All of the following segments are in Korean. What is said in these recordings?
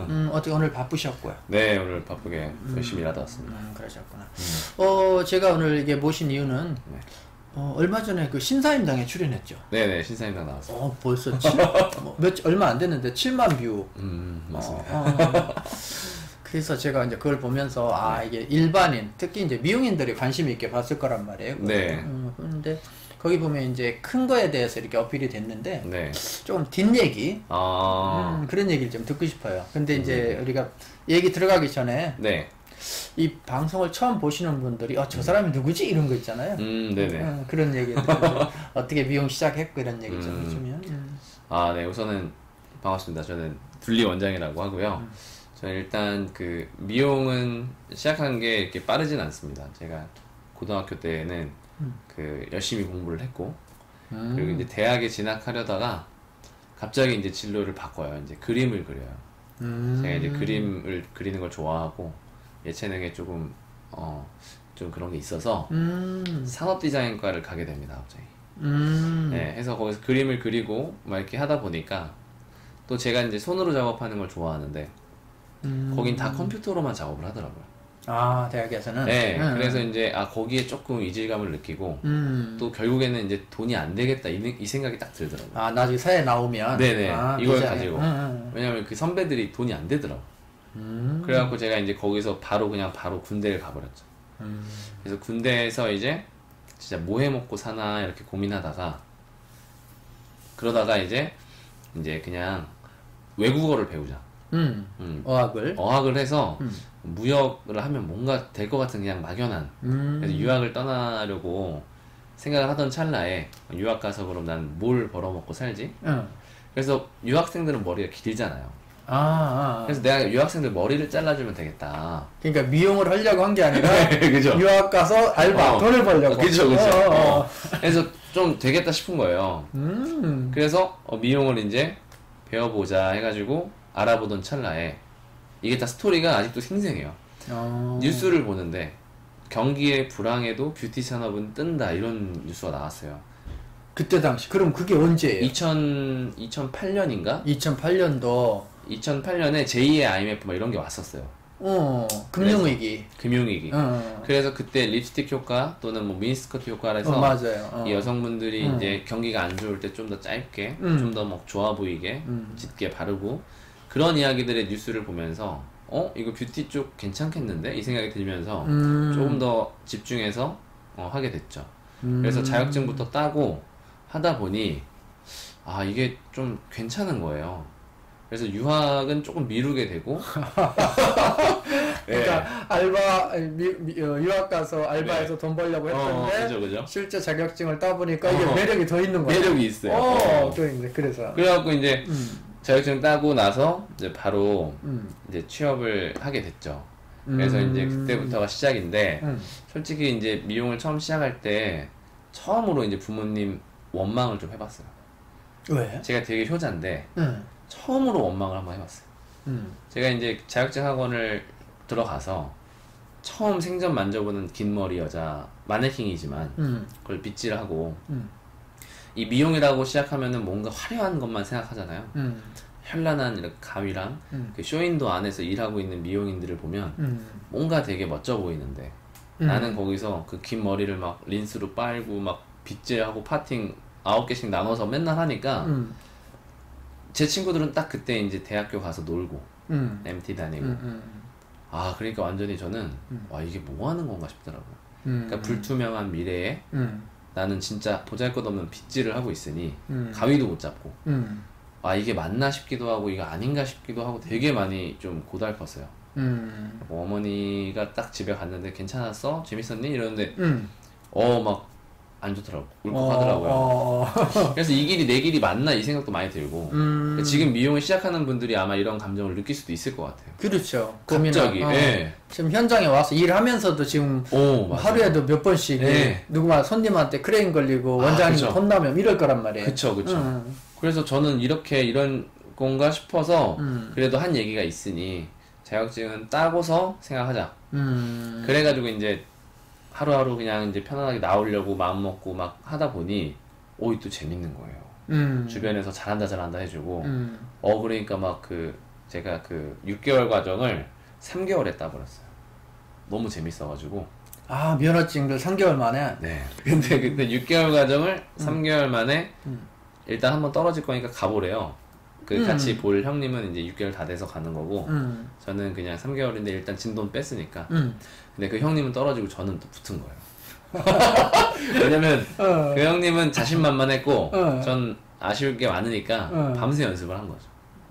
어떻게 오늘 바쁘셨고요? 네, 오늘 바쁘게 열심히 일하다 왔습니다. 그러셨구나. 제가 오늘 이게 모신 이유는 네. 얼마 전에 그 신사임당에 출연했죠. 네네, 신사임당 나왔어요. 벌써 얼마 안 됐는데 7만 뷰. 맞습니다. 그래서 제가 이제 그걸 보면서 이게 일반인, 특히 이제 미용인들이 관심 있게 봤을 거란 말이에요. 네. 그런데 거기 보면 이제 큰 거에 대해서 이렇게 어필이 됐는데 네. 조금 뒷얘기 그런 얘기를 좀 듣고 싶어요. 근데 이제 우리가 얘기 들어가기 전에 네. 이 방송을 처음 보시는 분들이 저 사람이 누구지? 이런 거 있잖아요. 네네. 그런 얘기 어떻게 미용 시작했고 이런 얘기 좀 해주면. 네. 우선은 반갑습니다. 저는 둘리 원장이라고 하고요. 저는 일단 그 미용은 시작한 게 이렇게 빠르진 않습니다. 제가 고등학교 때는 그 열심히 공부를 했고 그리고 이제 대학에 진학하려다가 갑자기 이제 진로를 바꿔요. 이제 그림을 그려요. 제가 이제 그림을 그리는 걸 좋아하고 예체능에 조금 좀 그런 게 있어서 산업 디자인과를 가게 됩니다. 갑자기. 네, 해서 거기서 그림을 그리고 막 이렇게 하다 보니까 또 제가 이제 손으로 작업하는 걸 좋아하는데 거긴 다 컴퓨터로만 작업을 하더라고요. 대학에서는? 네, 그래서 이제 거기에 조금 이질감을 느끼고 또 결국에는 이제 돈이 안 되겠다 이 생각이 딱 들더라고요. 나중에 사회 나오면? 네네, 이걸 가지고. 왜냐면 그 선배들이 돈이 안 되더라고. 그래갖고 제가 이제 거기서 바로 군대를 가버렸죠. 그래서 군대에서 이제 진짜 뭐 해먹고 사나 이렇게 고민하다가 그러다가 이제 그냥 외국어를 배우자. 어학을 해서 무역을 하면 뭔가 될 것 같은 그냥 막연한 그래서 유학을 떠나려고 생각을 하던 찰나에 유학 가서 그럼 난 뭘 벌어먹고 살지? 그래서 유학생들은 머리가 길잖아요. 그래서 내가 유학생들 머리를 잘라주면 되겠다. 그러니까 미용을 하려고 한 게 아니라 그죠? 유학 가서 알바 돈을 벌려고. 그죠. 그래서 좀 되겠다 싶은 거예요. 그래서 미용을 이제 배워보자 해가지고 알아보던 찰나에 이게 다 스토리가 아직도 생생해요. 뉴스를 보는데 경기의 불황에도 뷰티 산업은 뜬다 이런 뉴스가 나왔어요. 그때 당시 그럼 그게 언제예요? 2008년인가? 2008년도 2008년에 제2의 IMF 막 이런 게 왔었어요. 금융위기. 그래서 그때 립스틱 효과 또는 뭐 미니스커트 효과를 해서 맞아요. 이 여성분들이 이제 경기가 안 좋을 때 좀 더 짧게 좀 더 막 좋아 보이게 짙게 바르고 그런 이야기들의 뉴스를 보면서 이거 뷰티 쪽 괜찮겠는데? 이 생각이 들면서 조금 더 집중해서 하게 됐죠. 그래서 자격증부터 따고 하다 보니 이게 좀 괜찮은 거예요. 그래서 유학은 조금 미루게 되고 그러니까 유학 가서 알바해서 돈 벌려고 했는데 그죠. 실제 자격증을 따보니까 이게 매력이 더 있는 거예요. 매력이 있어요. 그래서 그래갖고 이제 자격증 따고 나서 이제 바로 이제 취업을 하게 됐죠. 그래서 이제 그때부터가 시작인데 솔직히 이제 미용을 처음 시작할 때 처음으로 이제 부모님 원망을 좀 해봤어요. 왜? 제가 되게 효자인데 처음으로 원망을 한번 해봤어요. 제가 이제 자격증 학원을 들어가서 처음 생전 만져보는 긴 머리 여자 마네킹이지만 그걸 빗질하고 이 미용이라고 시작하면은 뭔가 화려한 것만 생각하잖아요. 현란한 이렇게 가위랑 그 쇼윈도 안에서 일하고 있는 미용인들을 보면 뭔가 되게 멋져 보이는데 나는 거기서 그 긴 머리를 막 린스로 빨고 막 빗질하고 파팅 9개씩 나눠서 맨날 하니까 제 친구들은 딱 그때 이제 대학교 가서 놀고 MT 다니고 그러니까 완전히 저는 와 이게 뭐 하는 건가 싶더라고요. 그러니까 불투명한 미래에 나는 진짜 보잘것없는 빗질을 하고 있으니 가위도 못 잡고 이게 맞나 싶기도 하고 이거 아닌가 싶기도 하고 되게 많이 좀 고달팠어요. 어머니가 딱 집에 갔는데 괜찮았어? 재밌었니? 이러는데 막 안 좋더라고. 울컥하더라고요. 그래서 이 길이 내 길이 맞나 이 생각도 많이 들고 지금 미용을 시작하는 분들이 아마 이런 감정을 느낄 수도 있을 것 같아요. 그렇죠. 갑자기 지금 현장에 와서 일하면서도 지금 하루에도 몇 번씩 누구만 손님한테 크레인 걸리고 원장님 혼나면 이럴 거란 말이에요. 그쵸. 그래서 저는 이런 건가 싶어서 그래도 한 얘기가 있으니 자격증은 따고서 생각하자. 그래가지고 이제 하루하루 그냥 이제 편안하게 나오려고 마음먹고 막 하다 보니 또 재밌는 거예요. 주변에서 잘한다 해주고 그러니까 막 그 제가 그 6개월 과정을 3개월에 따버렸어요. 너무 재밌어가지고. 아, 면허증을 3개월 만에? 네. 근데 그때 6개월 과정을 3개월 만에 일단 한번 떨어질 거니까 가보래요. 그 같이 볼 형님은 이제 6개월 다 돼서 가는 거고, 저는 그냥 3개월인데 일단 진도는 뺐으니까. 근데 그 형님은 떨어지고 저는 또 붙은 거예요. 왜냐면 그 형님은 자신만만했고, 전 아쉬울 게 많으니까 밤새 연습을 한 거죠.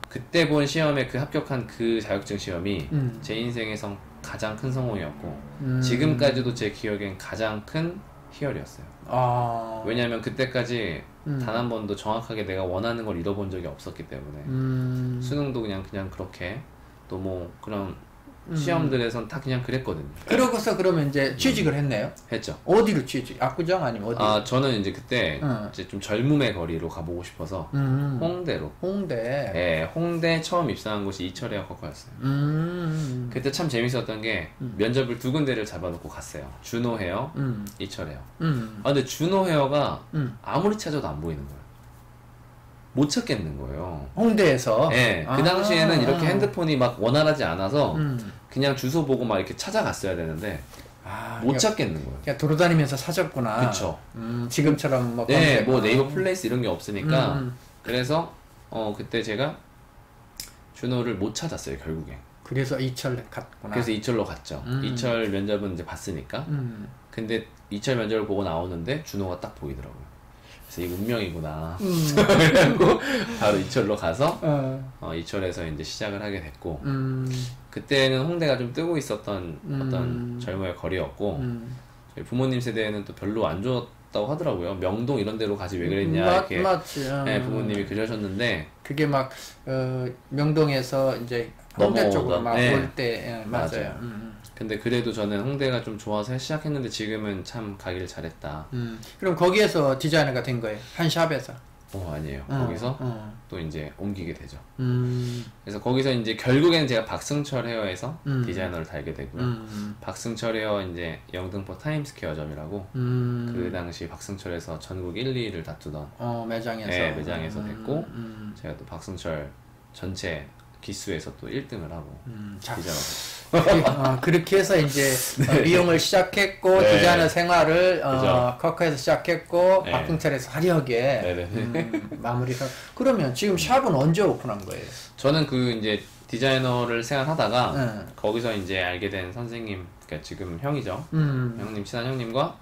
그때 본 시험에 그 합격한 그 자격증 시험이 제 인생에서 가장 큰 성공이었고, 지금까지도 제 기억엔 가장 큰 희열이었어요. 아... 왜냐하면 그때까지 단 한 번도 정확하게 내가 원하는 걸 잃어본 적이 없었기 때문에 수능도 그냥 그렇게 또 뭐 그런 시험들에선 다 그냥 그랬거든요. 그러고서 그러면 이제 취직을 했네요? 했죠. 어디로 취직? 압구정 아니면 어디? 아, 저는 이제 그때 이제 좀 젊음의 거리로 가보고 싶어서 홍대로. 홍대. 네, 홍대 처음 입사한 곳이 이철헤어커커였어요. 그때 참 재밌었던 게 면접을 2군데를 잡아놓고 갔어요. 준호 헤어, 이철헤어. 아, 근데 준호 헤어가 아무리 찾아도 안 보이는 거예요. 못 찾겠는 거예요. 홍대에서? 네. 그 당시에는 이렇게 핸드폰이 막 원활하지 않아서 그냥 주소 보고 막 이렇게 찾아갔어야 되는데 못 찾겠는 거예요. 그냥 돌아다니면서 찾았구나. 그쵸. 지금처럼 뭐, 네, 뭐 네이버 플레이스 이런 게 없으니까 그래서 그때 제가 준호를 못 찾았어요, 결국에. 그래서 이철 갔구나. 그래서 이철로 갔죠. 이철 면접은 이제 봤으니까. 근데 이철 면접을 보고 나오는데 준호가 딱 보이더라고요. 그래서 이 운명이구나. 그래갖고 바로 이철로 가서 이철에서 이제 시작을 하게 됐고, 그때는 홍대가 좀 뜨고 있었던 어떤 젊음의 거리였고, 저희 부모님 세대에는 또 별로 안 좋았다고 하더라고요. 명동 이런 데로 가지 왜 그랬냐 이렇게. 맞지. 네, 부모님이 그러셨는데 그게 막 명동에서 이제 홍대 쪽으로 막 올 때 맞아요. 근데 그래도 저는 홍대가 좀 좋아서 시작했는데 지금은 참 가기를 잘했다. 그럼 거기에서 디자이너가 된 거예요? 한 샵에서? 아니에요. 거기서 또 이제 옮기게 되죠. 그래서 거기서 이제 결국에는 제가 박승철 헤어에서 디자이너를 달게 되고요. 박승철 헤어 이제 영등포 타임스퀘어점이라고 그 당시 박승철에서 전국 1, 2위를 다투던 매장에서? 네, 매장에서 됐고 제가 또 박승철 전체 기수에서 또 1등을 하고 디자이너. 그렇게 해서 이제 미용을 시작했고 네. 디자이너 생활을 커커에서 시작했고 네. 박승철에서 화려하게 마무리가. 그러면 지금 샵은 언제 오픈한 거예요? 저는 그 이제 디자이너를 생활하다가 거기서 이제 알게 된 선생님, 그러니까 지금 형이죠. 형님, 친한 형님과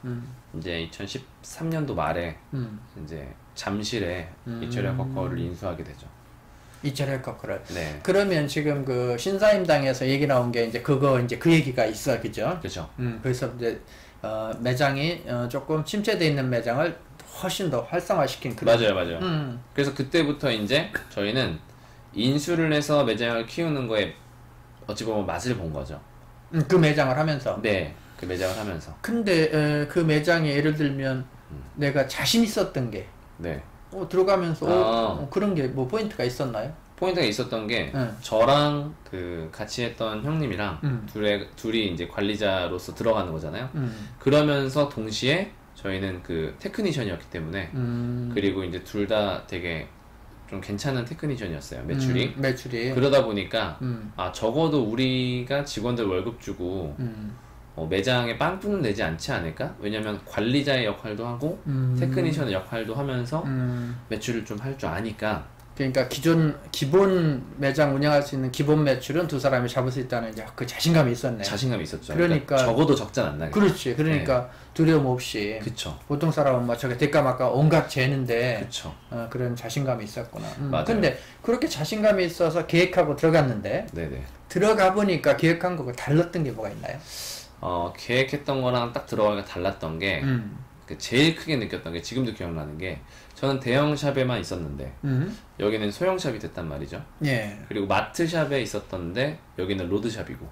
이제 2013년도 말에 이제 잠실에 이철헤어 커커를 인수하게 되죠. 이철헤어 커커를. 네. 그러면 지금 그 신사임당에서 얘기 나온 게 이제 그거 이제 그 얘기가 있어, 그죠? 그렇죠. 그래서 이제 매장이 조금 침체돼 있는 매장을 훨씬 더 활성화시킨 그런. 맞아요. 그래서 그때부터 이제 저희는 인수를 해서 매장을 키우는 거에 어찌 보면 맛을 본 거죠. 그 매장을 하면서. 네, 그 매장을 하면서. 근데 그 매장에 예를 들면 내가 자신 있었던 게. 네. 들어가면서 그런 게 뭐 포인트가 있었나요? 포인트가 있었던 게 저랑 그 같이 했던 형님이랑 둘이 이제 관리자로서 들어가는 거잖아요. 그러면서 동시에 저희는 그 테크니션이었기 때문에 그리고 이제 둘 다 되게 좀 괜찮은 테크니션이었어요. 매출이. 그러다 보니까 적어도 우리가 직원들 월급 주고 매장에 빵꾸는 내지 않지 않을까? 왜냐면 관리자의 역할도 하고 테크니션의 역할도 하면서 매출을 좀 할 줄 아니까. 그러니까 기본 매장 운영할 수 있는 기본 매출은 두 사람이 잡을 수 있다는 이제 그 자신감이 있었네. 자신감이 있었죠. 그러니까 적어도 적자는 안 나게. 그렇지. 그러니까 네. 두려움 없이. 그쵸. 보통 사람은 막 저게 대가마가 온갖 재는데. 그쵸. 그런 자신감이 있었구나. 맞아요. 근데 그렇게 자신감이 있어서 계획하고 들어갔는데. 네네. 들어가 보니까 계획한 거고 달랐던 게 뭐가 있나요? 계획했던 거랑 딱 들어가니까 달랐던 게 제일 크게 느꼈던 게 지금도 기억나는 게 저는 대형 샵에만 있었는데 여기는 소형 샵이 됐단 말이죠. 예. 그리고 마트 샵에 있었던데 여기는 로드 샵이고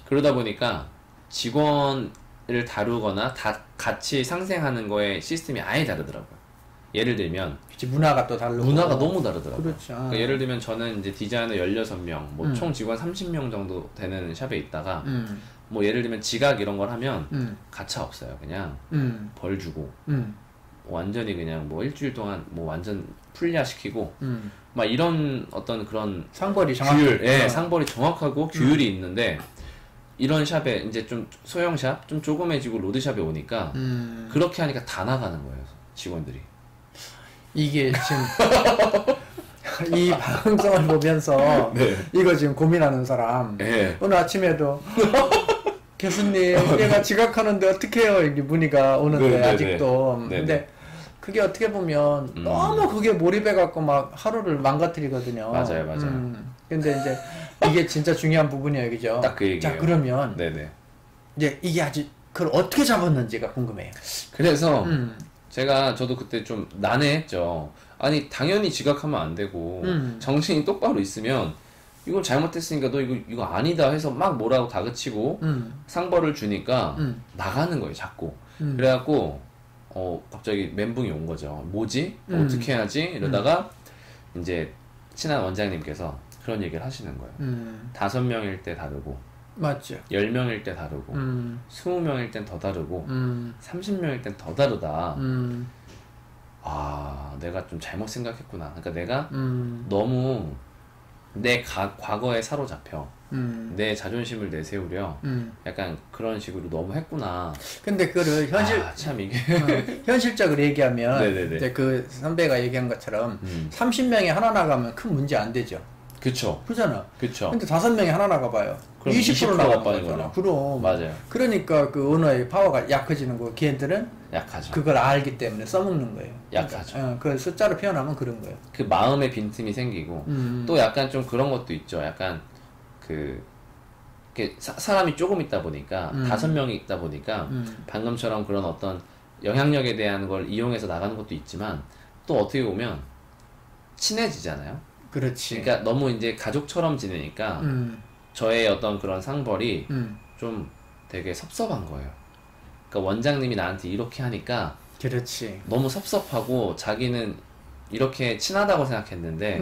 그러다 보니까 직원을 다루거나 다 같이 상생하는 거에 시스템이 아예 다르더라고요. 예를 들면 문화가 또 다르고 문화가 너무 다르더라고요. 그렇죠. 그러니까 예를 들면 저는 이제 디자이너 16명, 뭐 총 직원 30명 정도 되는 샵에 있다가 뭐 예를 들면 지각 이런 걸 하면 가차 없어요. 그냥 벌 주고 완전히 그냥 뭐 일주일 동안 뭐 완전 풀리아 시키고 막 이런 어떤 그런 상벌이 규율, 예, 상벌이 정확하고 규율이 있는데 이런 샵에 이제 좀 소형 샵, 좀 조그매지고 로드샵에 오니까 그렇게 하니까 다 나가는 거예요, 직원들이. 이게 지금 이 방송을 보면서 네. 이거 지금 고민하는 사람 네. 오늘 아침에도 교수님 얘가 지각하는데 어떻게 해요? 이게 문의가 오는데 네, 아직도 네, 근데 그게 어떻게 보면 너무 그게 몰입해갖고 막 하루를 망가뜨리거든요. 맞아요. 근데 이제 이게 진짜 중요한 부분이에요, 그죠? 딱 그 얘기예요. 자, 그러면 네네. 이제 이게 아직 그걸 어떻게 잡았는지가 궁금해요. 그래서 저도 그때 좀 난해했죠. 아니 당연히 지각하면 안 되고 정신이 똑바로 있으면 이걸 잘못했으니까 너 이거 아니다 해서 막 뭐라고 다그치고 상벌을 주니까 나가는 거예요, 자꾸. 그래갖고 갑자기 멘붕이 온 거죠. 뭐지? 어떻게 해야지? 이러다가 이제 친한 원장님께서 그런 얘기를 하시는 거예요. 5명일 때 다르고 맞죠. 10명일 때 다르고 20명일 땐 더 다르고 30명일 땐 더 다르다. 아, 내가 좀 잘못 생각했구나. 그러니까 내가 너무 내 과거에 사로잡혀 내 자존심을 내세우려 약간 그런 식으로 너무 했구나. 근데 그거를 참 이게 현실적으로 얘기하면 이제 그 선배가 얘기한 것처럼 30명이 하나 나가면 큰 문제 안 되죠. 그쵸. 그잖아. 그쵸. 근데 5명이 하나 나가봐요. 20% 나가는 거잖아. 그럼. 맞아요. 그러니까 그 언어의 파워가 약해지는 거고, 걔네들은 약하죠. 그걸 알기 때문에 써먹는 거예요. 약하죠. 그러니까, 그 숫자로 표현하면 그런 거예요. 그 마음의 빈틈이 생기고, 또 약간 좀 그런 것도 있죠. 약간 사람이 조금 있다 보니까, 5명이 있다 보니까, 방금처럼 그런 어떤 영향력에 대한 걸 이용해서 나가는 것도 있지만, 또 어떻게 보면 친해지잖아요. 그렇지. 그러니까 너무 이제 가족처럼 지내니까 저의 어떤 그런 상벌이 좀 되게 섭섭한 거예요. 그러니까 원장님이 나한테 이렇게 하니까 그렇지. 너무 섭섭하고 자기는 이렇게 친하다고 생각했는데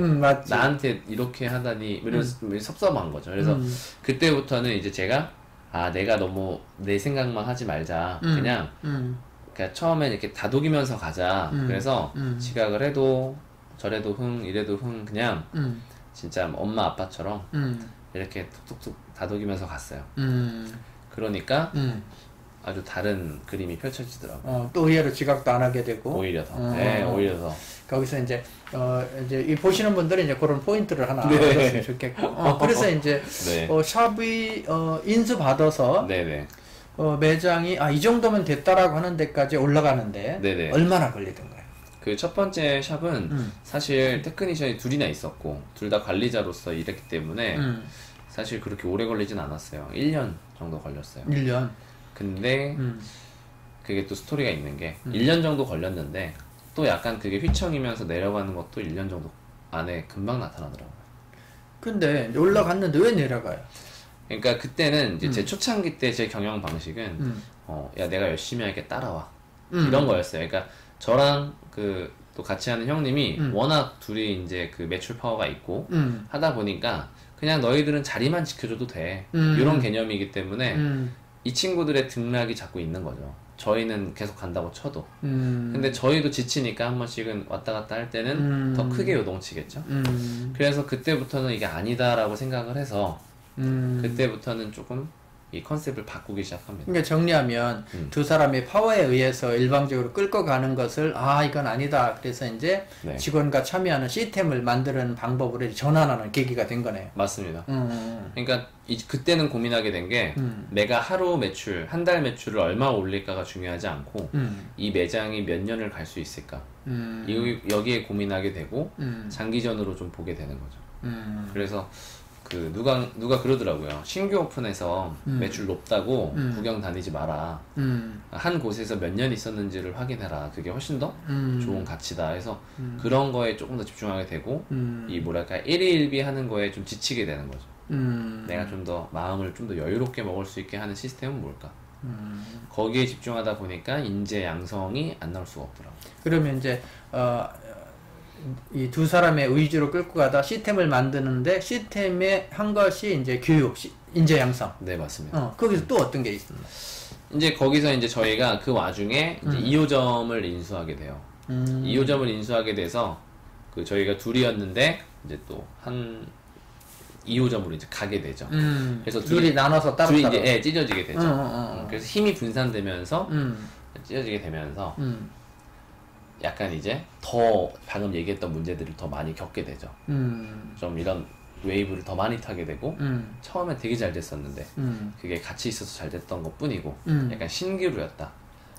나한테 이렇게 하다니 섭섭한 거죠. 그래서 그때부터는 이제 제가 내가 너무 내 생각만 하지 말자. 그냥 그러니까 처음엔 이렇게 다독이면서 가자. 그래서 지각을 해도 저래도 이래도 그냥 진짜 엄마 아빠처럼 이렇게 툭툭툭 다독이면서 갔어요. 그러니까 아주 다른 그림이 펼쳐지더라고요. 또 의외로 지각도 안 하게 되고 오히려 더. 네, 오히려 더. 거기서 이제 이 보시는 분들은 이제 그런 포인트를 하나 얻었으면 좋겠고. 그래서 이제 샵이 인수 받아서 매장이 이 정도면 됐다라고 하는 데까지 올라가는데 얼마나 걸리던가요? 그 첫 번째 샵은 사실 테크니션이 둘이나 있었고 둘 다 관리자로서 일했기 때문에 사실 그렇게 오래 걸리진 않았어요. 1년 정도 걸렸어요. 1년? 근데 그게 또 스토리가 있는 게 1년 정도 걸렸는데 또 약간 그게 휘청이면서 내려가는 것도 1년 정도 안에 금방 나타나더라고요. 근데 올라갔는데 왜 내려가요? 그러니까 그때는 이제 제 초창기 때 제 경영 방식은 야 내가 열심히 할게 따라와 이런 거였어요. 그러니까 저랑 또 같이 하는 형님이 워낙 둘이 이제 그 매출 파워가 있고 하다 보니까 그냥 너희들은 자리만 지켜줘도 돼 이런 개념이기 때문에 이 친구들의 등락이 자꾸 있는 거죠. 저희는 계속 간다고 쳐도 근데 저희도 지치니까 한 번씩은 왔다 갔다 할 때는 더 크게 요동치겠죠. 그래서 그때부터는 이게 아니다라고 생각을 해서 그때부터는 조금 이 컨셉을 바꾸기 시작합니다. 그러니까 정리하면 두 사람의 파워에 의해서 일방적으로 끌고 가는 것을 이건 아니다. 그래서 이제 직원과 참여하는 시스템을 만드는 방법으로 전환하는 계기가 된 거네요. 맞습니다. 그러니까 그때는 고민하게 된 게 내가 하루 매출, 한 달 매출을 얼마 올릴까가 중요하지 않고 이 매장이 몇 년을 갈 수 있을까 여기에 고민하게 되고 장기전으로 좀 보게 되는 거죠. 그래서 누가 그러더라고요. 신규 오픈해서 매출 높다고 구경 다니지 마라. 한 곳에서 몇 년 있었는지를 확인해라. 그게 훨씬 더 좋은 가치다 해서 그런 거에 조금 더 집중하게 되고 이 뭐랄까 일희일비 하는 거에 좀 지치게 되는 거죠. 내가 좀 더 마음을 좀 더 여유롭게 먹을 수 있게 하는 시스템은 뭘까? 거기에 집중하다 보니까 인재 양성이 안 나올 수가 없더라고요. 그러면 이제 이 두 사람의 의지로 끌고 가다 시스템을 만드는데 시스템에 한 것이 이제 교육, 인재 양성. 네, 맞습니다. 거기서 또 어떤 게 있습니까? 이제 거기서 이제 저희가 그 와중에 이제 2호점을 인수하게 돼요. 2호점을 인수하게 돼서 그 저희가 둘이었는데 이제 또 한 2호점으로 이제 가게 되죠. 그래서 둘이 나눠서 따로 둘이 이제 찢어지게 되죠. 그래서 힘이 분산되면서 찢어지게 되면서 약간 이제 더 방금 얘기했던 문제들을 더 많이 겪게 되죠. 좀 이런 웨이브를 더 많이 타게 되고 처음에 되게 잘 됐었는데 그게 같이 있어서 잘 됐던 것 뿐이고 약간 신기루였다.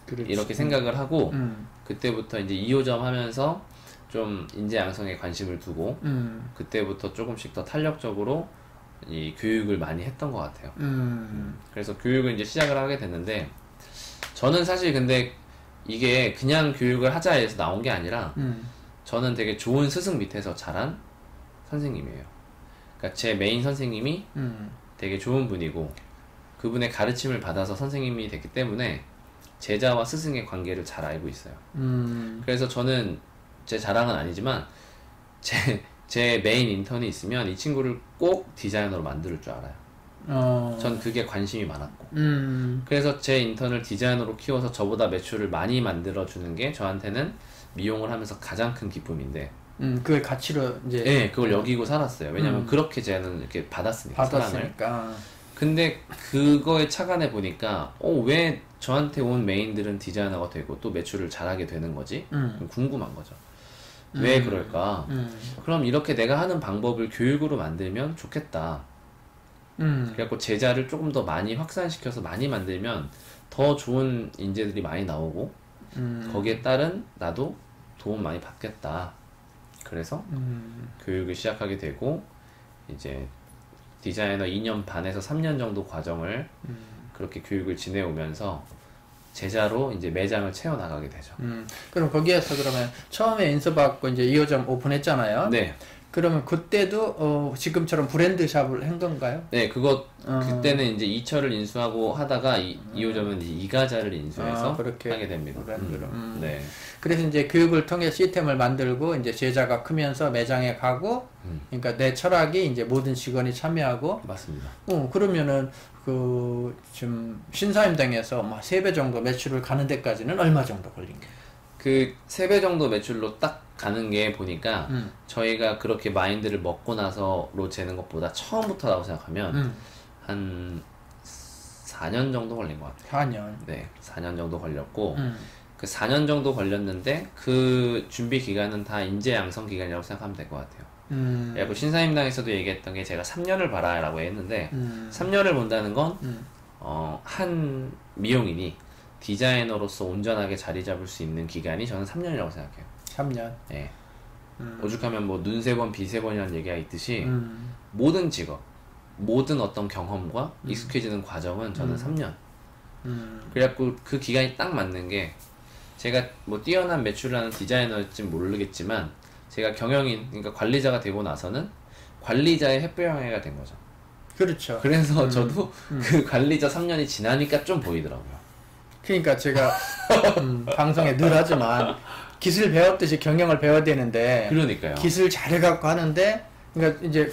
그렇지. 이렇게 생각을 하고 그때부터 이제 2호점 하면서 좀 인재 양성에 관심을 두고 그때부터 조금씩 더 탄력적으로 이 교육을 많이 했던 것 같아요. 그래서 교육을 이제 시작을 하게 됐는데 저는 사실 근데 이게 그냥 교육을 하자 해서 나온 게 아니라 저는 되게 좋은 스승 밑에서 자란 선생님이에요. 그러니까 제 메인 선생님이 되게 좋은 분이고 그분의 가르침을 받아서 선생님이 됐기 때문에 제자와 스승의 관계를 잘 알고 있어요. 그래서 저는 제 자랑은 아니지만 제 메인 인턴이 있으면 이 친구를 꼭 디자이너로 만들 줄 알아요. 전 그게 관심이 많았고 그래서 제 인턴을 디자이너로 키워서 저보다 매출을 많이 만들어주는 게 저한테는 미용을 하면서 가장 큰 기쁨인데 그의 가치로 이제 네, 그걸 여기고 살았어요. 왜냐면 그렇게 쟤는 이렇게 받았으니까 사랑을. 근데 그거에 착안해 보니까 왜 저한테 온 메인들은 디자이너가 되고 또 매출을 잘하게 되는 거지? 궁금한 거죠. 왜 그럴까? 그럼 이렇게 내가 하는 방법을 교육으로 만들면 좋겠다. 그래갖고 제자를 조금 더 많이 확산시켜서 많이 만들면 더 좋은 인재들이 많이 나오고 거기에 따른 나도 도움 많이 받겠다. 그래서 교육을 시작하게 되고 이제 디자이너 2년 반에서 3년 정도 과정을 그렇게 교육을 지내오면서 제자로 이제 매장을 채워나가게 되죠. 그럼 거기에서 그러면 처음에 인수받고 이제 2호점 오픈했잖아요. 네. 그러면 그때도 지금처럼 브랜드 샵을 한 건가요? 네, 그때는 이제 이철을 인수하고 하다가 2호점은 이제 이가자를 인수해서 그렇게 하게 됩니다. 브랜드로. 네. 그래서 이제 교육을 통해 시스템을 만들고 이제 제자가 크면서 매장에 가고, 그러니까 내 철학이 이제 모든 직원이 참여하고. 맞습니다. 그러면은 지금 신사임당에서 막 3배 정도 매출을 가는 데까지는 얼마 정도 걸린 거예요? 그 3배 정도 매출로 딱 가는 게 보니까 저희가 그렇게 마인드를 먹고 나서로 재는 것보다 처음부터라고 생각하면 한 4년 정도 걸린 것 같아요. 4년? 네, 4년 정도 걸렸고 그 4년 정도 걸렸는데 그 준비 기간은 다 인재 양성 기간이라고 생각하면 될 것 같아요. 그리고 신사임당에서도 얘기했던 게 제가 3년을 봐라 라고 했는데 3년을 본다는 건 한 미용인이 디자이너로서 온전하게 자리 잡을 수 있는 기간이 저는 3년이라고 생각해요. 3년? 네. 오죽하면 뭐 눈 3번, 비 3번이라는 얘기가 있듯이 모든 직업, 모든 어떤 경험과 익숙해지는 과정은 저는 3년. 그래갖고 그 기간이 딱 맞는 게 제가 뭐 뛰어난 매출을 하는 디자이너일진 모르겠지만 제가 경영인, 그러니까 관리자가 되고 나서는 관리자의 햇볕양해가 된 거죠. 그렇죠. 그래서 저도 그 관리자 3년이 지나니까 좀 보이더라고요. 그러니까 제가 방송에 늘 하지만 기술 배웠듯이 경영을 배워야 되는데 그러니까요. 기술 잘해갖고 하는데 그러니까 이제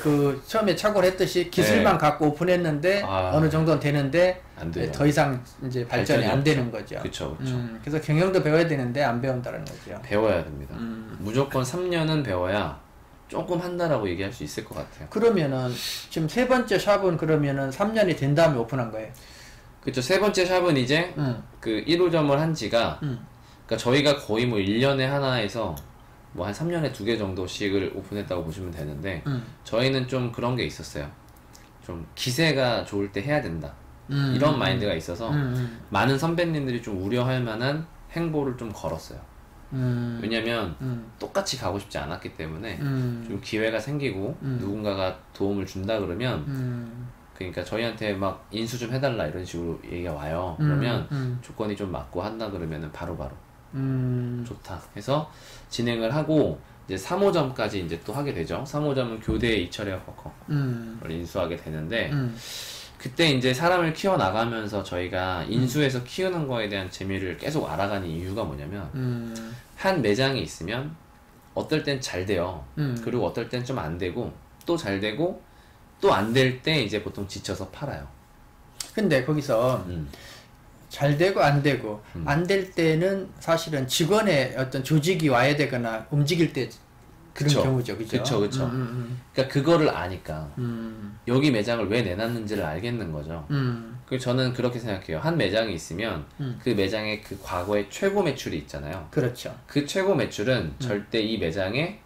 처음에 착오를 했듯이 기술만 네. 갖고 오픈했는데 어느 정도는 되는데 안 돼요. 더 이상 이제 발전이 안 되는 거죠. 그렇죠. 그래서 경영도 배워야 되는데 안 배운다는 거죠. 배워야 됩니다. 무조건 3년은 배워야 조금 한다라고 얘기할 수 있을 것 같아요. 그러면은 지금 3번째 샵은 그러면은 3년이 된 다음에 오픈한 거예요? 그렇죠. 3번째 샵은 이제 그 1호점을 한 지가 그러니까 저희가 거의 뭐 1년에 하나에서 뭐 한 3년에 2개 정도씩을 오픈했다고 보시면 되는데 저희는 좀 그런 게 있었어요. 좀 기세가 좋을 때 해야 된다. 이런 마인드가 있어서 많은 선배님들이 좀 우려할 만한 행보를 좀 걸었어요. 왜냐면 똑같이 가고 싶지 않았기 때문에 좀 기회가 생기고 누군가가 도움을 준다 그러면 그러니까 저희한테 막 인수 좀 해달라 이런 식으로 얘기가 와요. 그러면 조건이 좀 맞고 한다 그러면은 바로바로 좋다 해서 진행을 하고 이제 3호점까지 이제 또 하게 되죠. 3호점은 교대 이철의 커커를 인수하게 되는데 그때 이제 사람을 키워나가면서 저희가 인수해서 키우는 거에 대한 재미를 계속 알아가는 이유가 뭐냐면 한 매장이 있으면 어떨 땐 잘 돼요. 그리고 어떨 땐 좀 안 되고 또 잘 되고 또 안 될 때 이제 보통 지쳐서 팔아요. 근데 거기서 잘 되고 안 되고 안 될 때는 사실은 직원의 어떤 조직이 와야 되거나 움직일 때 그런 경우죠, 그죠? 그쵸. 그러니까 그거를 아니까 여기 매장을 왜 내놨는지를 알겠는 거죠. 그 저는 그렇게 생각해요. 한 매장이 있으면 그 매장의 그 과거의 최고 매출이 있잖아요. 그렇죠. 그 최고 매출은 절대 이 매장의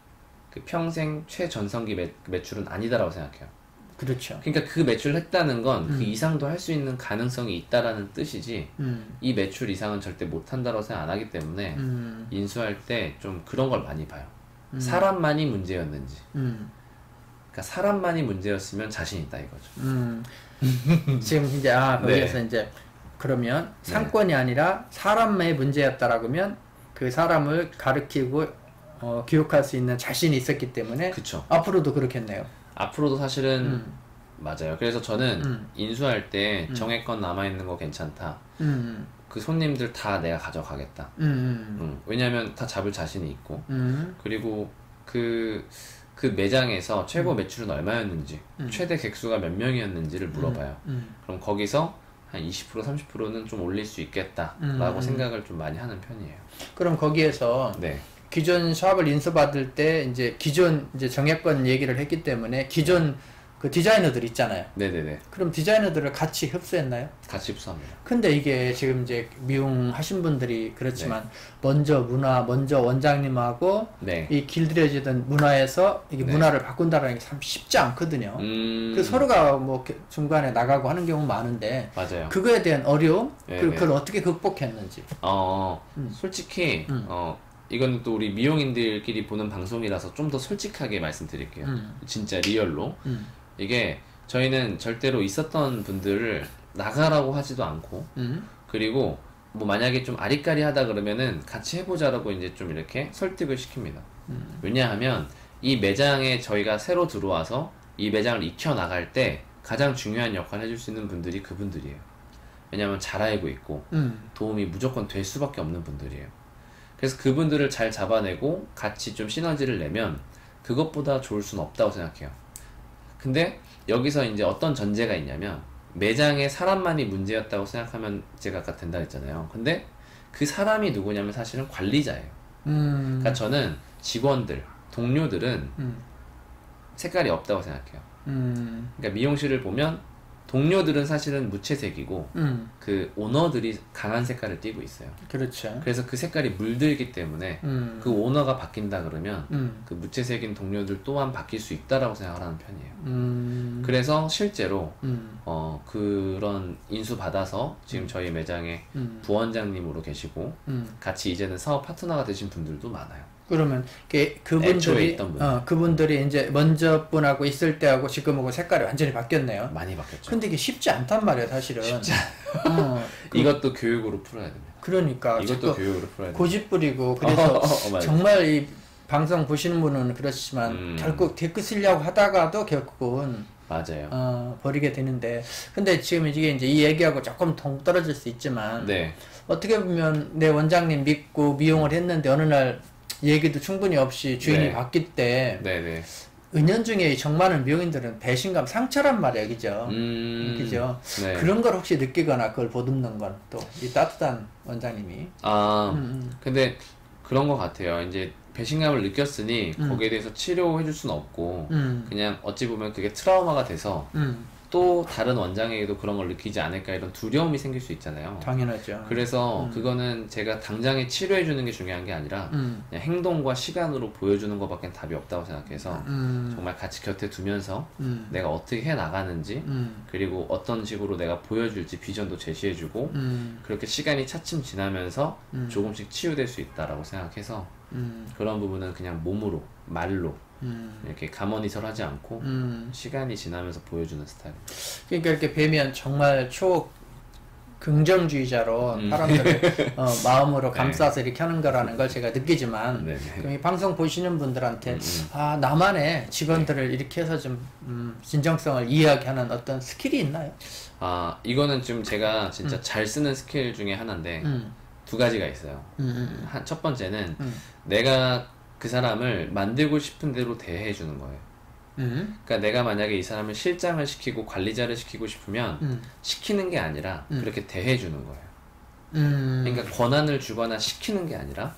그 평생 최전성기 매출은 아니다라고 생각해요. 그렇죠. 그러니까 그 매출을 했다는 건 그 이상도 할 수 있는 가능성이 있다라는 뜻이지 이 매출 이상은 절대 못한다고 생각 안 하기 때문에 인수할 때 좀 그런 걸 많이 봐요. 사람만이 문제였는지. 그러니까 사람만이 문제였으면 자신 있다 이거죠. 지금 이제 거기에서 네. 이제 그러면 상권이 아니라 사람의 문제였다라고 하면 그 사람을 가르치고 교육할 수 있는 자신이 있었기 때문에 그쵸. 앞으로도 그렇겠네요. 앞으로도 사실은 맞아요. 그래서 저는 인수할 때 정액권 남아있는 거 괜찮다. 그 손님들 다 내가 가져가겠다. 왜냐면 다 잡을 자신이 있고 그리고 그 매장에서 최고 매출은 얼마였는지 최대 객수가 몇 명이었는지를 물어봐요. 그럼 거기서 한 20% 30%는 좀 올릴 수 있겠다라고 생각을 좀 많이 하는 편이에요. 그럼 거기에서 네. 기존 샵을 인수받을 때 이제 기존 이제 정액권 얘기를 했기 때문에 기존 그 디자이너들 있잖아요. 네네네. 그럼 디자이너들을 같이 흡수했나요? 같이 흡수합니다. 근데 이게 지금 이제 미용하신 분들이 그렇지만 먼저 원장님하고 이 길들여지던 문화에서 이게 문화를 바꾼다라는 게 참 쉽지 않거든요. 그 서로가 뭐 중간에 나가고 하는 경우 많은데 맞아요. 그거에 대한 어려움 그걸 어떻게 극복했는지. 솔직히 이건 또 우리 미용인들끼리 보는 방송이라서 좀 더 솔직하게 말씀드릴게요. 진짜 리얼로. 이게 저희는 절대로 있었던 분들을 나가라고 하지도 않고 그리고 뭐 만약에 좀 아리까리하다 그러면은 같이 해보자라고 이제 좀 이렇게 설득을 시킵니다. 왜냐하면 이 매장에 저희가 새로 들어와서 이 매장을 익혀 나갈 때 가장 중요한 역할을 해줄 수 있는 분들이 그분들이에요. 왜냐하면 잘 알고 있고 도움이 무조건 될 수밖에 없는 분들이에요. 그래서 그분들을 잘 잡아내고 같이 좀 시너지를 내면 그것보다 좋을 수는 없다고 생각해요. 근데 여기서 이제 어떤 전제가 있냐면 매장에 사람만이 문제였다고 생각하면 제가 아까 된다 했잖아요. 근데 그 사람이 누구냐면 사실은 관리자예요. 그러니까 저는 직원들, 동료들은 색깔이 없다고 생각해요. 그러니까 미용실을 보면 동료들은 사실은 무채색이고 그 오너들이 강한 색깔을 띠고 있어요. 그렇죠. 그래서 그 색깔이 물들기 때문에 그 오너가 바뀐다 그러면 그 무채색인 동료들 또한 바뀔 수 있다라고 생각을 하는 편이에요. 그래서 실제로 그런 인수 받아서 지금 저희 매장에 부원장님으로 계시고 같이 이제는 사업 파트너가 되신 분들도 많아요. 그러면 그분들이 이제 먼저 분하고 있을 때하고 지금하고 색깔이 완전히 바뀌었네요. 많이 바뀌었죠. 근데 이게 쉽지 않단 말이에요, 사실은. 쉽지 이것도 교육으로 풀어야 됩니다. 그러니까 이것도 교육으로 풀어야 됩니다. 고집 부리고 그래서 정말 이 방송 보시는 분은 그렇지만 결국 댓글 쓰려고 하다가도 결국은 맞아요. 버리게 되는데 근데 지금 이게 이제 이 얘기하고 조금 동떨어질 수 있지만 어떻게 보면 내 원장님 믿고 미용을 했는데 어느 날 얘기도 충분히 없이 주인이 바뀔 때 은연중에 정많은 미용인들은 배신감, 상처란 말이야, 그죠? 그죠? 그런 걸 혹시 느끼거나 그걸 보듬는 건 또 이 따뜻한 원장님이. 근데 그런 것 같아요. 이제 배신감을 느꼈으니 거기에 대해서 치료해줄 수는 없고 그냥 어찌 보면 그게 트라우마가 돼서 또 다른 원장에게도 그런 걸 느끼지 않을까 이런 두려움이 생길 수 있잖아요. 당연하죠. 그래서 그거는 제가 당장에 치료해주는 게 중요한 게 아니라 그냥 행동과 시간으로 보여주는 것밖에 답이 없다고 생각해서 정말 같이 곁에 두면서 내가 어떻게 해나가는지 그리고 어떤 식으로 내가 보여줄지 비전도 제시해주고 그렇게 시간이 차츰 지나면서 조금씩 치유될 수 있다라고 생각해서 그런 부분은 그냥 몸으로 말로 이렇게 가머니설 하지 않고 시간이 지나면서 보여주는 스타일. 그러니까 이렇게 뵈면 정말 긍정주의자로 사람들을 마음으로 감싸서 이렇게 하는 거라는 걸 제가 느끼지만 이 방송 보시는 분들한테 나만의 직원들을 이렇게 해서 좀 진정성을 이야기하는 어떤 스킬이 있나요? 이거는 지금 제가 진짜 잘 쓰는 스킬 중에 하나인데 두 가지가 있어요. 첫 번째는 내가 그 사람을 만들고 싶은 대로 대해주는 거예요. 그러니까 내가 만약에 이 사람을 실장을 시키고 관리자를 시키고 싶으면 시키는 게 아니라 그렇게 대해주는 거예요. 그러니까 권한을 주거나 시키는 게 아니라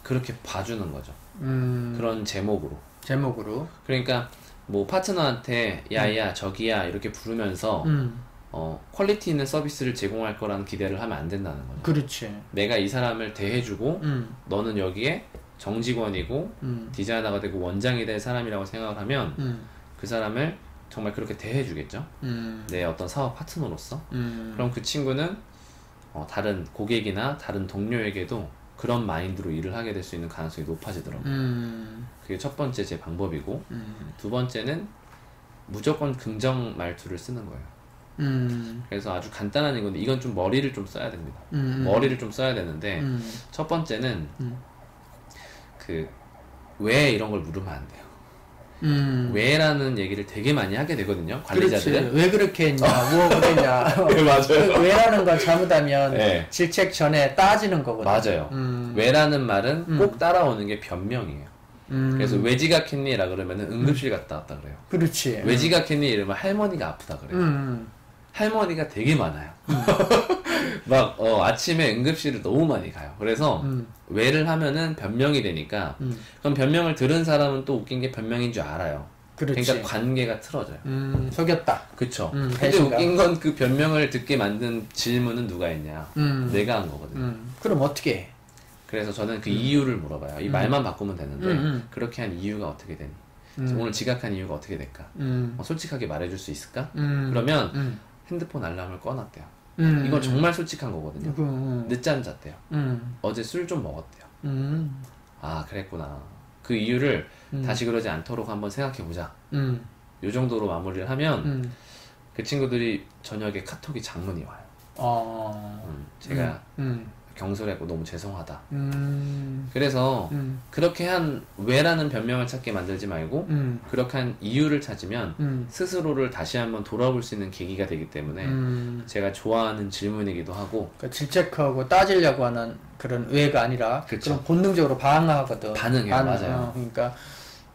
그렇게 봐주는 거죠. 그런 제목으로. 그러니까 뭐 파트너한테 야야 저기야 이렇게 부르면서 퀄리티 있는 서비스를 제공할 거라는 기대를 하면 안 된다는 거죠. 그렇지. 내가 이 사람을 대해주고 너는 여기에 정직원이고 디자이너가 되고 원장이 될 사람이라고 생각을 하면 그 사람을 정말 그렇게 대해주겠죠. 내 어떤 사업 파트너로서. 그럼 그 친구는 다른 고객이나 다른 동료에게도 그런 마인드로 일을 하게 될 수 있는 가능성이 높아지더라고요. 그게 첫 번째 제 방법이고 두 번째는 무조건 긍정 말투를 쓰는 거예요. 그래서 아주 간단한 건데 이건 좀 머리를 좀 써야 됩니다. 머리를 좀 써야 되는데 첫 번째는 왜 이런 걸 물으면 안 돼요. 왜라는 얘기를 되게 많이 하게 되거든요. 관리자들은. 그렇지. 왜 그렇게 했냐, 뭐 그랬냐. 네, 맞아요. 왜라는 건 잘못하면 네. 질책 전에 따지는 거거든요. 맞아요. 왜라는 말은 꼭 따라오는 게 변명이에요. 그래서 왜 지각했니라 그러면은 응급실 갔다 왔다 그래요. 그렇지. 왜 지각했니 이러면 할머니가 아프다 그래요. 할머니가 되게 많아요. 막 아침에 응급실을 너무 많이 가요. 그래서 왜를 하면은 변명이 되니까 그럼 변명을 들은 사람은 또 웃긴 게 변명인 줄 알아요. 그렇지. 그러니까 관계가 틀어져요. 속였다. 그쵸. 근데 웃긴 건 그 변명을 듣게 만든 질문은 누가 했냐. 내가 한 거거든요. 그럼 어떻게 해? 그래서 저는 그 이유를 물어봐요. 이 말만 바꾸면 되는데 그렇게 한 이유가 어떻게 되니? 오늘 지각한 이유가 어떻게 될까? 솔직하게 말해줄 수 있을까? 그러면 핸드폰 알람을 꺼놨대요. 이건 정말 솔직한 거거든요. 늦잠 잤대요. 어제 술 좀 먹었대요. 아 그랬구나. 그 이유를 다시 그러지 않도록 한번 생각해보자. 요 정도로 마무리를 하면 그 친구들이 저녁에 카톡이 장문이 와요. 제가 경솔했고 너무 죄송하다. 그래서 그렇게 한 왜라는 변명을 찾게 만들지 말고 그렇게 한 이유를 찾으면 스스로를 다시 한번 돌아볼 수 있는 계기가 되기 때문에 제가 좋아하는 질문이기도 하고. 그러니까 질책하고 따지려고 하는 그런 왜가 아니라 그쵸. 그런 본능적으로 반응하거든. 반응해요. 맞아요. 그러니까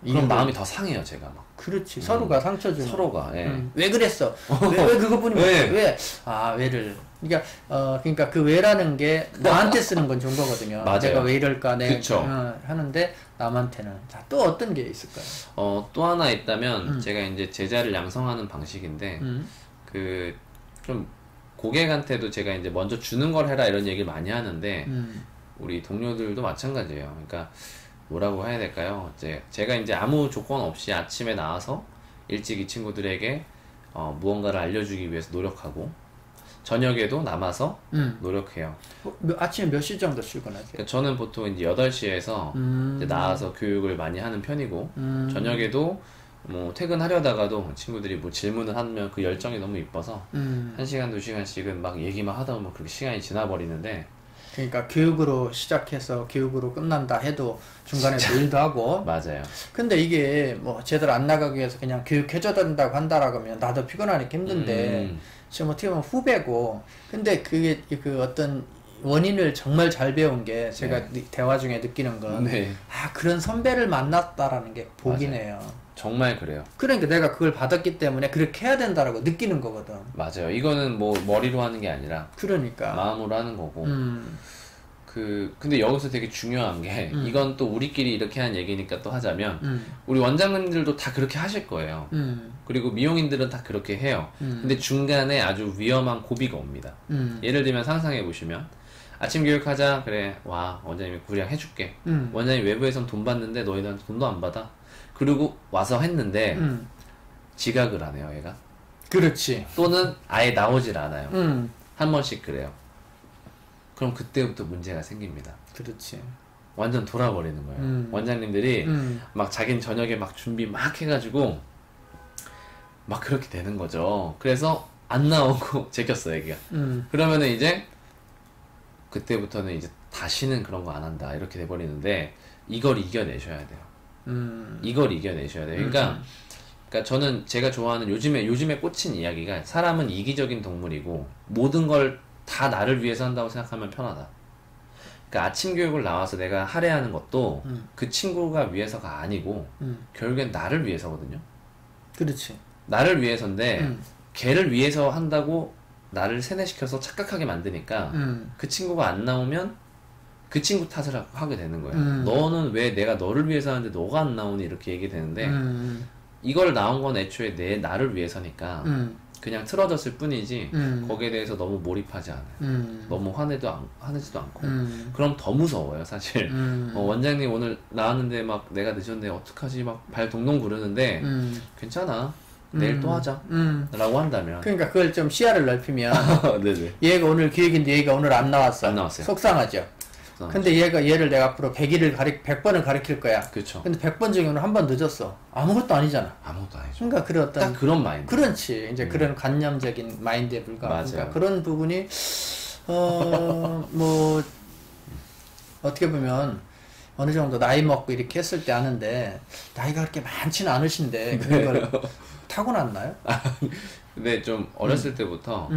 그럼 마음이 더 상해요 제가 막. 그렇지. 서로가 상처 주는. 서로가. 예. 왜 그랬어? 왜 그거뿐이 왜? 아 왜를. 그러니까 그 왜라는 게 나한테 쓰는 건 좋은 거거든요. 맞아요. 내가 왜 이럴까 하는데 남한테는 자, 또 어떤 게 있을까요? 또 하나 있다면 제가 이제 제자를 양성하는 방식인데 그 좀 고객한테도 제가 이제 먼저 주는 걸 해라 이런 얘기를 많이 하는데 우리 동료들도 마찬가지예요. 그러니까 뭐라고 해야 될까요? 제가 이제 아무 조건 없이 아침에 나와서 일찍 이 친구들에게 무언가를 알려주기 위해서 노력하고 저녁에도 남아서 노력해요. 아침에 몇 시 정도 출근하세요? 그러니까 저는 보통 이제 8시에서 이제 나와서 교육을 많이 하는 편이고 저녁에도 뭐 퇴근하려다가도 친구들이 뭐 질문을 하면 그 열정이 너무 이뻐서 1시간, 2시간씩은 막 얘기만 하다 보면 그렇게 시간이 지나버리는데. 그러니까 교육으로 시작해서 교육으로 끝난다 해도 중간에 일도 하고. 맞아요. 근데 이게 뭐 제대로 안 나가기 위해서 그냥 교육해줘야 된다고 한다라고 하면 나도 피곤하니까 힘든데 지금 어떻게 보면 후배고. 근데 그게 그 어떤 원인을 정말 잘 배운 게 제가 대화 중에 느끼는 건 그런 선배를 만났다라는 게 복이네요. 정말 그래요. 그러니까 내가 그걸 받았기 때문에 그렇게 해야 된다라고 느끼는 거거든. 맞아요. 이거는 뭐 머리로 하는 게 아니라 그러니까 마음으로 하는 거고. 근데 여기서 되게 중요한 게 이건 또 우리끼리 이렇게 한 얘기니까 또 하자면 우리 원장님들도 다 그렇게 하실 거예요. 그리고 미용인들은 다 그렇게 해요. 근데 중간에 아주 위험한 고비가 옵니다. 예를 들면 상상해 보시면 아침 교육하자. 그래 와 원장님이 구량 해줄게. 원장님 외부에선 돈 받는데 너희들한테 돈도 안 받아. 그리고 와서 했는데 지각을 안 해요 얘가. 그렇지. 또는 아예 나오질 않아요. 한 번씩 그래요. 그럼 그때부터 문제가 생깁니다. 그렇지. 완전 돌아버리는 거예요. 원장님들이 막 자기는 저녁에 막 준비 막 해가지고 막 그렇게 되는 거죠. 그래서 안 나오고 제꼈어 얘기가. 그러면은 이제 그때부터는 이제 다시는 그런 거 안 한다 이렇게 돼버리는데 이걸 이겨내셔야 돼요. 이걸 이겨내셔야 돼요. 그러니까 저는 제가 좋아하는 요즘에 꽂힌 이야기가 사람은 이기적인 동물이고 모든 걸 다 나를 위해서 한다고 생각하면 편하다. 그러니까 아침 교육을 나와서 내가 할애하는 것도 그 친구가 위해서가 아니고 결국엔 나를 위해서거든요. 그렇지. 나를 위해서인데 걔를 위해서 한다고 나를 세뇌시켜서 착각하게 만드니까 그 친구가 안 나오면 그 친구 탓을 하게 되는 거예요. 너는 왜 내가 너를 위해서 하는데 너가 안 나오니 이렇게 얘기 되는데 이걸 나온 건 애초에 나를 위해서니까 그냥 틀어졌을 뿐이지 거기에 대해서 너무 몰입하지 않아요. 너무 화내지도 않고 그럼 더 무서워요 사실. 원장님 오늘 나왔는데 막 내가 늦었는데 어떡하지 막 발 동동 구르는데 괜찮아 내일 또 하자 라고 한다면 그러니까 그걸 좀 시야를 넓히면 네네. 얘가 오늘 기획인데 얘가 오늘 안 나왔어요. 속상하죠. 근데 얘를 내가 앞으로 100번을 가르칠 거야. 그렇죠. 근데 100번 중에 오늘 한 번 늦었어. 아무것도 아니잖아. 아무것도 아니죠. 그러니까 그런 어떤 딱 그런 마인드. 그렇지. 이제 그런 관념적인 마인드에 불과하니까 그러니까 그런 부분이 뭐 어떻게 보면 어느 정도 나이 먹고 이렇게 했을 때 아는데 나이가 그렇게 많지는 않으신데 그걸 타고났나요? 근데 좀 어렸을 때부터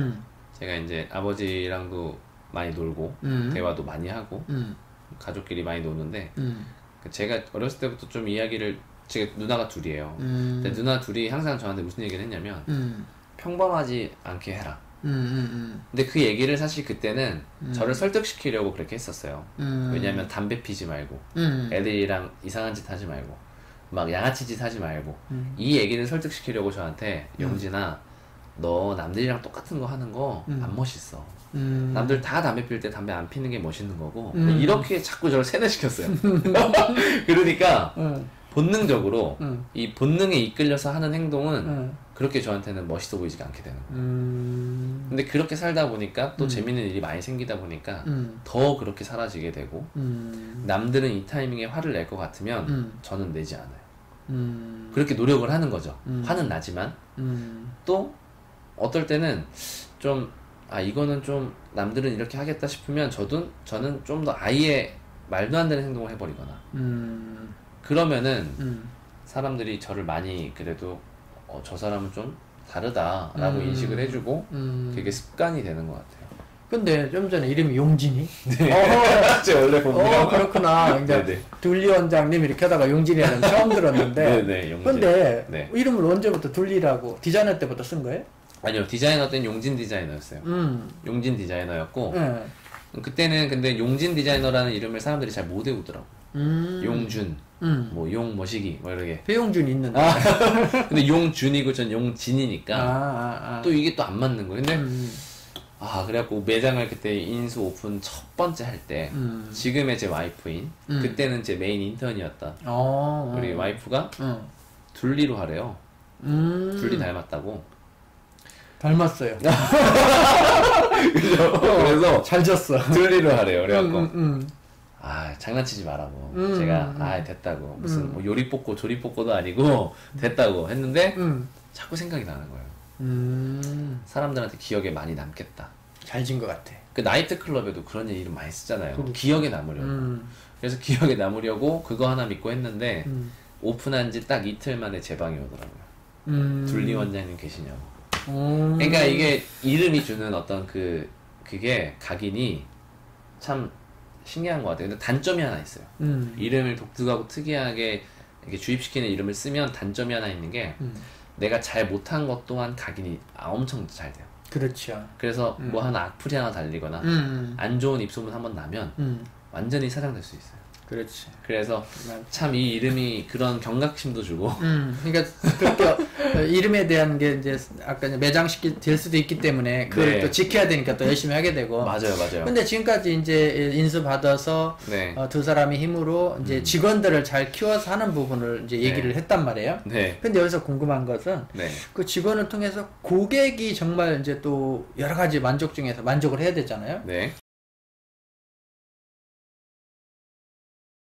제가 이제 아버지랑도 많이 놀고 대화도 많이 하고 가족끼리 많이 노는데 제가 어렸을 때부터 좀 이야기를 제가 누나가 둘이에요. 근데 누나 둘이 항상 저한테 무슨 얘기를 했냐면 평범하지 않게 해라. 근데 그 얘기를 사실 그때는 저를 설득시키려고 그렇게 했었어요. 왜냐면 담배 피지 말고 애들이랑 이상한 짓 하지 말고 막 양아치 짓 하지 말고 이 얘기를 설득시키려고 저한테 용진아 너 남들이랑 똑같은 거 하는 거 안 멋있어. 남들 다 담배 필 때 담배 안 피는 게 멋있는 거고 이렇게 자꾸 저를 세뇌시켰어요. 그러니까 본능적으로 이 본능에 이끌려서 하는 행동은 그렇게 저한테는 멋있어 보이지가 않게 되는 거예요. 근데 그렇게 살다 보니까 또 재밌는 일이 많이 생기다 보니까 더 그렇게 사라지게 되고 남들은 이 타이밍에 화를 낼 것 같으면 저는 내지 않아요. 그렇게 노력을 하는 거죠. 화는 나지만 또 어떨 때는 좀 이거는 좀 남들은 이렇게 하겠다 싶으면 저는 좀 더 아예 말도 안 되는 행동을 해버리거나 그러면은 사람들이 저를 많이 그래도 저 사람은 좀 다르다라고 인식을 해주고 되게 습관이 되는 것 같아요. 근데 좀 전에 이름이 용진이? 네. 제 원래 본명. 그렇구나. 이제 둘리 원장님 이렇게 하다가 용진이라는 처음 들었는데. 네네, 용진. 근데 네. 이름을 언제부터 둘리라고 디자이너 때부터 쓴 거예요? 아니요, 디자이너 때는 용진 디자이너였어요. 용진 디자이너였고 그때는 근데 용진 디자이너라는 이름을 사람들이 잘 못 외우더라고. 용준, 뭐 용머시기, 뭐 이렇게. 배용준이 있는데. 근데 용준이고 전 용진이니까 또 이게 또 안 맞는 거예요. 근데 그래갖고 매장을 그때 인수 오픈 첫 번째 할 때 지금의 제 와이프인 그때는 제 메인 인턴이었다. 우리 와이프가 둘리로 하래요. 둘리 닮았다고. 닮았어요. 그죠? 그래서 잘 졌어. 둘리로 하래요. 그래갖고 장난치지 말라고. 제가 됐다고. 무슨 뭐 요리 뽑고 조리 뽑고도 아니고 됐다고 했는데 자꾸 생각이 나는 거예요. 사람들한테 기억에 많이 남겠다. 잘 진 것 같아. 그 나이트 클럽에도 그런 이름 많이 쓰잖아요. 기억에 남으려고. 그래서 기억에 남으려고 그거 하나 믿고 했는데 오픈한 지 딱 이틀 만에 제 방이 오더라고요. 둘리 원장님 계시냐고. 그러니까 이게 이름이 주는 어떤 그게 각인이 참 신기한 것 같아요. 근데 단점이 하나 있어요. 이름을 독특하고 특이하게 이렇게 주입시키는 이름을 쓰면 단점이 하나 있는 게 내가 잘 못한 것 또한 각인이 엄청 잘 돼요. 그렇죠. 그래서 뭐 하나 악플이 하나 달리거나 안 좋은 입소문 한번 나면 완전히 사장될 수 있어요. 그렇지. 그래서 참 이 이름이 그런 경각심도 주고. 그러니까 그렇게 이름에 대한 게 이제 아까 매장시키 될 수도 있기 때문에 그걸 또 지켜야 되니까 또 열심히 하게 되고. 맞아요. 근데 지금까지 이제 인수 받아서 두 사람의 힘으로 이제 직원들을 잘 키워서 하는 부분을 이제 얘기를 했단 말이에요. 근데 여기서 궁금한 것은 그 직원을 통해서 고객이 정말 이제 또 여러 가지 만족 중에서 만족을 해야 되잖아요.